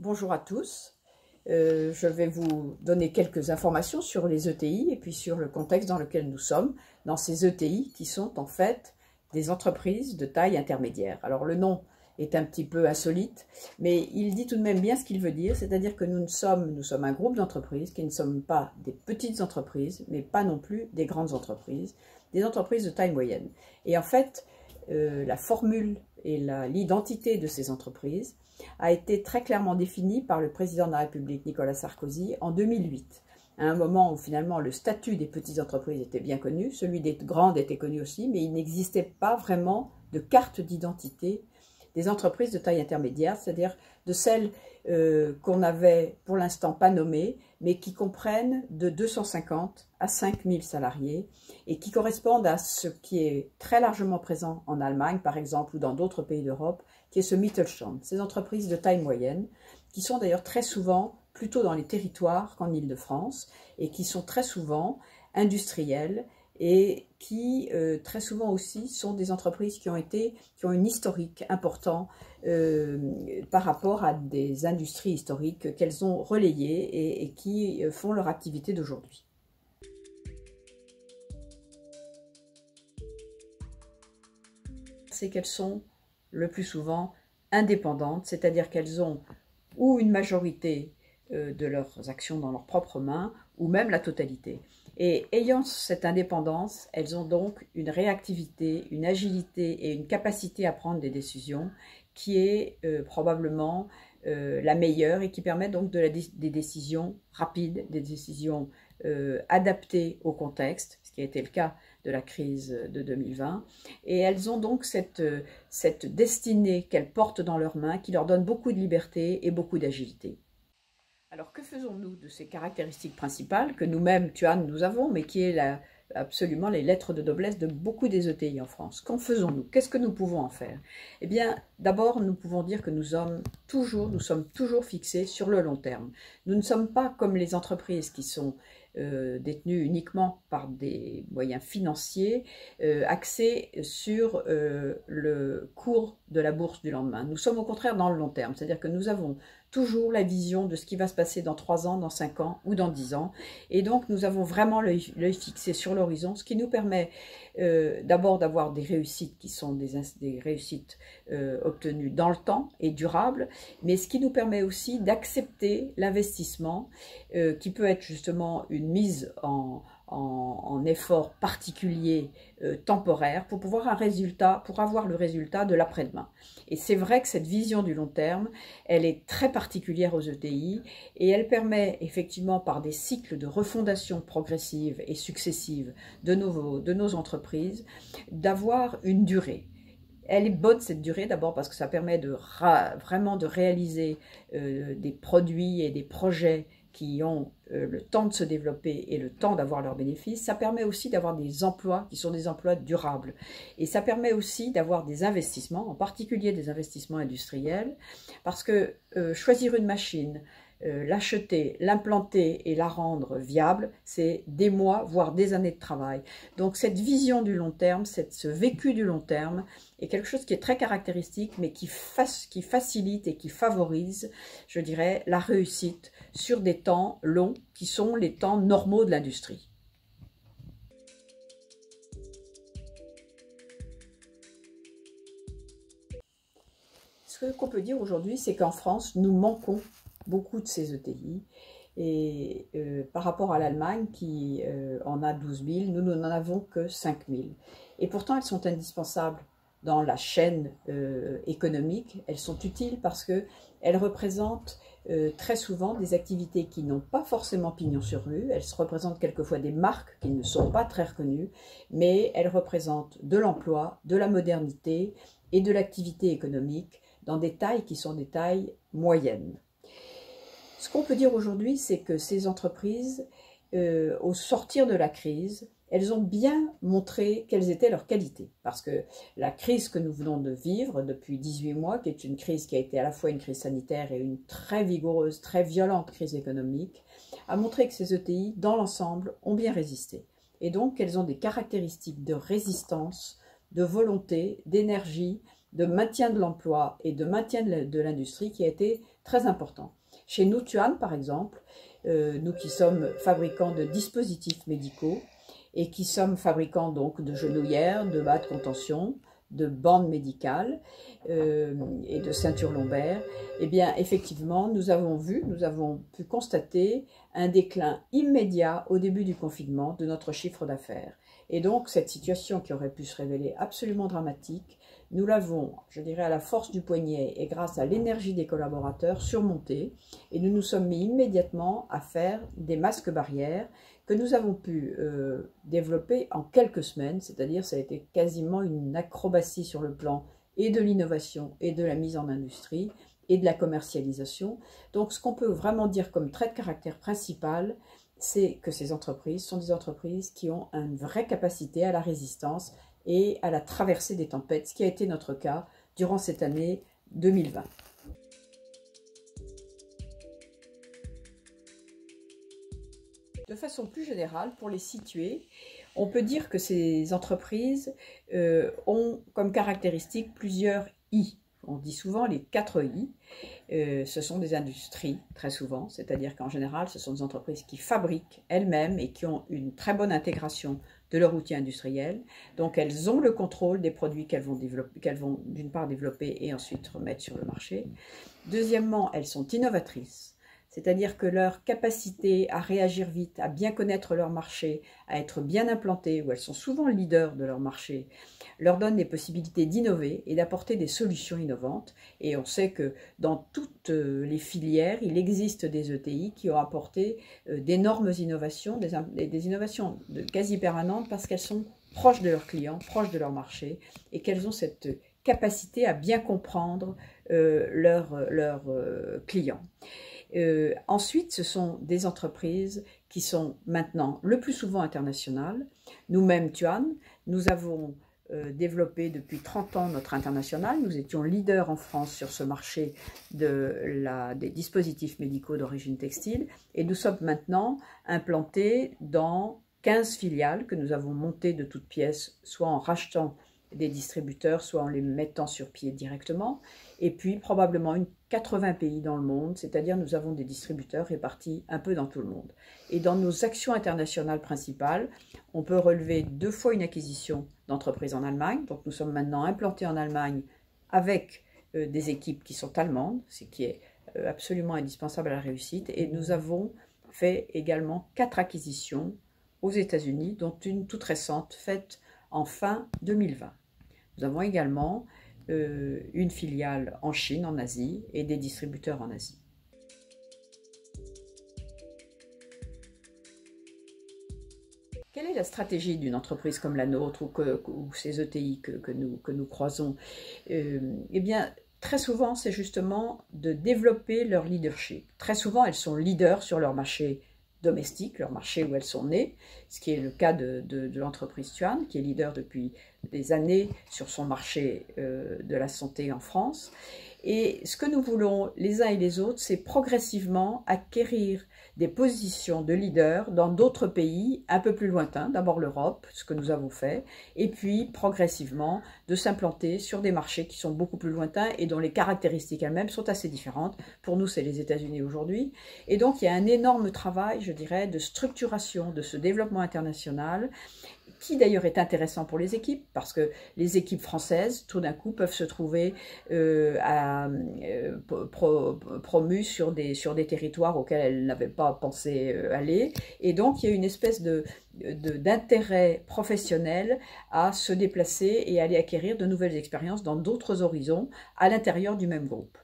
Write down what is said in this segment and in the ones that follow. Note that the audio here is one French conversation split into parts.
Bonjour à tous. Je vais vous donner quelques informations sur les ETI et puis sur le contexte dans lequel nous sommes, dans ces ETI qui sont en fait des entreprises de taille intermédiaire. Alors le nom est un petit peu insolite, mais il dit tout de même bien ce qu'il veut dire, c'est-à-dire que nous sommes un groupe d'entreprises qui ne sommes pas des petites entreprises, mais pas non plus des grandes entreprises, des entreprises de taille moyenne. Et en fait, la formule et l'identité de ces entreprises a été très clairement définie par le président de la République, Nicolas Sarkozy, en 2008, à un moment où finalement le statut des petites entreprises était bien connu, celui des grandes était connu aussi, mais il n'existait pas vraiment de carte d'identité des entreprises de taille intermédiaire, c'est-à-dire de celles qu'on n'avait pour l'instant pas nommées, mais qui comprennent de 250 à 5000 salariés et qui correspondent à ce qui est très largement présent en Allemagne, par exemple, ou dans d'autres pays d'Europe, qui est ce Mittelstand, ces entreprises de taille moyenne, qui sont d'ailleurs très souvent plutôt dans les territoires qu'en Île-de-France et qui sont très souvent industrielles et qui très souvent aussi sont des entreprises qui ont une historique important par rapport à des industries historiques qu'elles ont relayées et qui font leur activité d'aujourd'hui. C'est qu'elles sont le plus souvent indépendantes, c'est-à-dire qu'elles ont ou une majorité de leurs actions dans leurs propres mains, ou même la totalité. Et ayant cette indépendance, elles ont donc une réactivité, une agilité et une capacité à prendre des décisions qui est probablement la meilleure et qui permet donc des décisions rapides, des décisions adaptées au contexte, ce qui a été le cas de la crise de 2020. Et elles ont donc cette destinée qu'elles portent dans leurs mains qui leur donne beaucoup de liberté et beaucoup d'agilité. Alors que faisons-nous de ces caractéristiques principales que nous-mêmes, Tuan, nous avons, mais qui est absolument les lettres de noblesse de beaucoup des ETI en France? Qu'en faisons-nous? Qu'est-ce que nous pouvons en faire? Eh bien, d'abord, nous pouvons dire que nous sommes toujours fixés sur le long terme. Nous ne sommes pas comme les entreprises qui sont détenues uniquement par des moyens financiers axés sur le cours de la bourse du lendemain. Nous sommes au contraire dans le long terme, c'est-à-dire que nous avons toujours la vision de ce qui va se passer dans 3 ans, dans 5 ans ou dans 10 ans. Et donc, nous avons vraiment l'œil fixé sur l'horizon, ce qui nous permet d'abord d'avoir des réussites qui sont des réussites obtenues dans le temps et durables, mais ce qui nous permet aussi d'accepter l'investissement qui peut être justement une mise en effort particulier temporaire pour avoir le résultat de l'après-demain. Et c'est vrai que cette vision du long terme, elle est très particulière aux ETI et elle permet effectivement par des cycles de refondation progressive et successive de nos entreprises d'avoir une durée. Elle est bonne cette durée d'abord parce que ça permet vraiment de réaliser des produits et des projets qui ont le temps de se développer et le temps d'avoir leurs bénéfices. Ça permet aussi d'avoir des emplois qui sont des emplois durables. Et ça permet aussi d'avoir des investissements, en particulier des investissements industriels, parce que choisir une machine, l'acheter, l'implanter et la rendre viable, c'est des mois, voire des années de travail. Donc cette vision du long terme, ce vécu du long terme est quelque chose qui est très caractéristique, mais qui facilite et qui favorise, je dirais, la réussite sur des temps longs qui sont les temps normaux de l'industrie. Ce qu'on peut dire aujourd'hui, c'est qu'en France, nous manquons beaucoup de ces ETI. Et par rapport à l'Allemagne qui en a 12 000, nous n'en avons que 5 000. Et pourtant, elles sont indispensables dans la chaîne économique. Elles sont utiles parce qu'elles représentent très souvent des activités qui n'ont pas forcément pignon sur rue. Elles représentent quelquefois des marques qui ne sont pas très reconnues, mais elles représentent de l'emploi, de la modernité et de l'activité économique dans des tailles qui sont des tailles moyennes. Ce qu'on peut dire aujourd'hui, c'est que ces entreprises, au sortir de la crise, elles ont bien montré quelles étaient leurs qualités. Parce que la crise que nous venons de vivre depuis 18 mois, qui est une crise qui a été à la fois une crise sanitaire et une très vigoureuse, très violente crise économique, a montré que ces ETI, dans l'ensemble, ont bien résisté. Et donc, elles ont des caractéristiques de résistance, de volonté, d'énergie, de maintien de l'emploi et de maintien de l'industrie qui a été très important. Chez nous, Tuan, par exemple, nous qui sommes fabricants de dispositifs médicaux et qui sommes fabricants donc de genouillères, de bas de contention, de bandes médicales et de ceintures lombaires, eh bien effectivement nous avons pu constater un déclin immédiat au début du confinement de notre chiffre d'affaires. Et donc cette situation qui aurait pu se révéler absolument dramatique, nous l'avons, je dirais, à la force du poignet et grâce à l'énergie des collaborateurs surmontée, et nous nous sommes mis immédiatement à faire des masques barrières que nous avons pu développer en quelques semaines, c'est-à-dire ça a été quasiment une acrobatie sur le plan et de l'innovation et de la mise en industrie et de la commercialisation. Donc ce qu'on peut vraiment dire comme trait de caractère principal, c'est que ces entreprises sont des entreprises qui ont une vraie capacité à la résistance et à la traversée des tempêtes, ce qui a été notre cas durant cette année 2020. De façon plus générale, pour les situer, on peut dire que ces entreprises ont comme caractéristique plusieurs I. On dit souvent les 4 I. Ce sont des industries, très souvent, c'est-à-dire qu'en général, ce sont des entreprises qui fabriquent elles-mêmes et qui ont une très bonne intégration de leur outil industriel. Donc, elles ont le contrôle des produits qu'elles vont d'une part développer et ensuite remettre sur le marché. Deuxièmement, elles sont innovatrices. C'est-à-dire que leur capacité à réagir vite, à bien connaître leur marché, à être bien implantées, où elles sont souvent leaders de leur marché, leur donne des possibilités d'innover et d'apporter des solutions innovantes. Et on sait que dans toutes les filières, il existe des ETI qui ont apporté d'énormes innovations, des innovations quasi permanentes parce qu'elles sont proches de leurs clients, proches de leur marché et qu'elles ont cette capacité à bien comprendre leurs clients. Ensuite, ce sont des entreprises qui sont maintenant le plus souvent internationales. Nous-mêmes, Tuan, nous avons développé depuis 30 ans notre international. Nous étions leaders en France sur ce marché des dispositifs médicaux d'origine textile et nous sommes maintenant implantés dans 15 filiales que nous avons montées de toutes pièces, soit en rachetant des distributeurs, soit en les mettant sur pied directement, et puis probablement 80 pays dans le monde, c'est-à-dire nous avons des distributeurs répartis un peu dans tout le monde. Et dans nos actions internationales principales, on peut relever 2 fois une acquisition d'entreprises en Allemagne, donc nous sommes maintenant implantés en Allemagne avec des équipes qui sont allemandes, ce qui est absolument indispensable à la réussite, et nous avons fait également 4 acquisitions aux États-Unis, dont une toute récente faite en fin 2020. Nous avons également une filiale en Chine, en Asie, et des distributeurs en Asie. Quelle est la stratégie d'une entreprise comme la nôtre ou ces ETI que nous croisons? Eh bien, très souvent, c'est justement de développer leur leadership. Très souvent, elles sont leaders sur leur marché domestique, leur marché où elles sont nées, ce qui est le cas de l'entreprise Tuan, qui est leader depuis des années sur son marché de la santé en France. Et ce que nous voulons les uns et les autres, c'est progressivement acquérir des positions de leader dans d'autres pays un peu plus lointains, d'abord l'Europe, ce que nous avons fait, et puis progressivement de s'implanter sur des marchés qui sont beaucoup plus lointains et dont les caractéristiques elles-mêmes sont assez différentes. Pour nous, c'est les États-Unis aujourd'hui. Et donc, il y a un énorme travail, je dirais, de structuration de ce développement international, qui d'ailleurs est intéressant pour les équipes, parce que les équipes françaises, tout d'un coup, peuvent se trouver promues sur des territoires auxquels elles n'avaient pas pensé aller. Et donc, il y a une espèce d'intérêt professionnel à se déplacer et aller acquérir de nouvelles expériences dans d'autres horizons à l'intérieur du même groupe.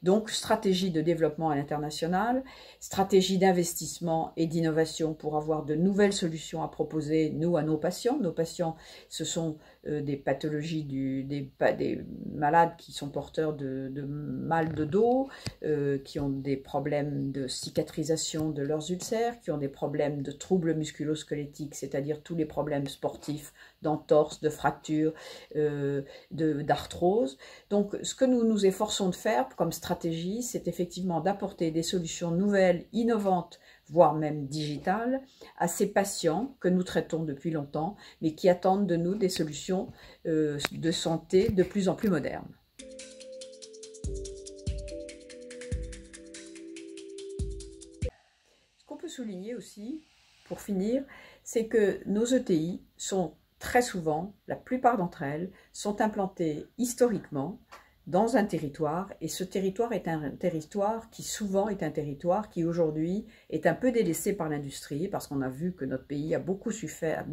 Donc, stratégie de développement à l'international, stratégie d'investissement et d'innovation pour avoir de nouvelles solutions à proposer, nous, à nos patients. Nos patients, ce sont des pathologies, des malades qui sont porteurs de mal de dos, qui ont des problèmes de cicatrisation de leurs ulcères, qui ont des problèmes de troubles musculo-squelettiques, c'est-à-dire tous les problèmes sportifs, d'entorse, de fractures, d'arthrose. Donc, ce que nous nous efforçons de faire comme stratégie, c'est effectivement d'apporter des solutions nouvelles, innovantes, voire même digitales, à ces patients que nous traitons depuis longtemps, mais qui attendent de nous des solutions de santé de plus en plus modernes. souligner aussi, pour finir, c'est que nos ETI sont très souvent, la plupart d'entre elles, sont implantées historiquement dans un territoire, et ce territoire est un territoire qui souvent est un territoire qui aujourd'hui est un peu délaissé par l'industrie, parce qu'on a vu que notre pays a beaucoup souffert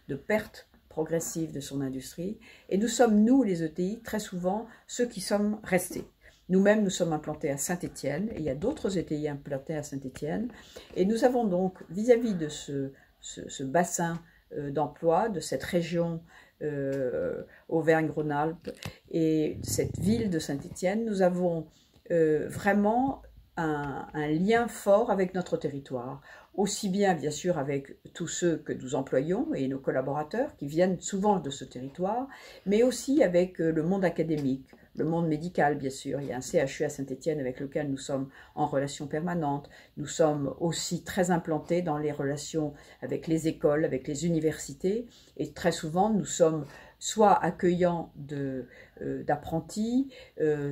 de pertes progressives de son industrie, et nous sommes, nous les ETI, très souvent ceux qui sommes restés. Nous-mêmes, nous sommes implantés à Saint-Étienne, et il y a d'autres ETI implantés à Saint-Étienne, et nous avons donc, vis-à-vis de ce bassin d'emploi, de cette région Auvergne-Rhône-Alpes et cette ville de Saint-Étienne, nous avons vraiment un lien fort avec notre territoire, aussi bien bien sûr avec tous ceux que nous employons et nos collaborateurs qui viennent souvent de ce territoire, mais aussi avec le monde académique, le monde médical bien sûr. Il y a un CHU à Saint-Étienne avec lequel nous sommes en relation permanente. Nous sommes aussi très implantés dans les relations avec les écoles, avec les universités, et très souvent nous sommes soit accueillants d'apprentis,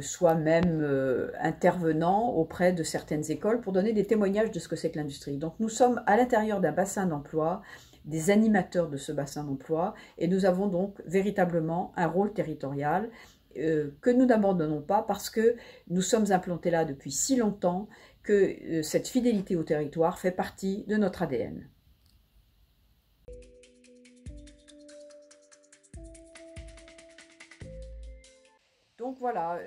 soit même intervenants auprès de certaines écoles pour donner des témoignages de ce que c'est que l'industrie. Donc nous sommes à l'intérieur d'un bassin d'emploi, des animateurs de ce bassin d'emploi, et nous avons donc véritablement un rôle territorial que nous n'abandonnons pas parce que nous sommes implantés là depuis si longtemps que cette fidélité au territoire fait partie de notre ADN. Donc voilà,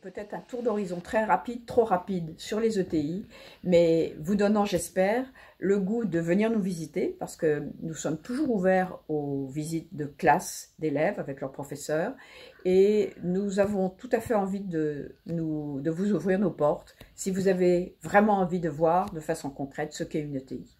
peut-être un tour d'horizon très rapide, trop rapide sur les ETI, mais vous donnant, j'espère, le goût de venir nous visiter, parce que nous sommes toujours ouverts aux visites de classe d'élèves avec leurs professeurs, et nous avons tout à fait envie de vous ouvrir nos portes, si vous avez vraiment envie de voir de façon concrète ce qu'est une ETI.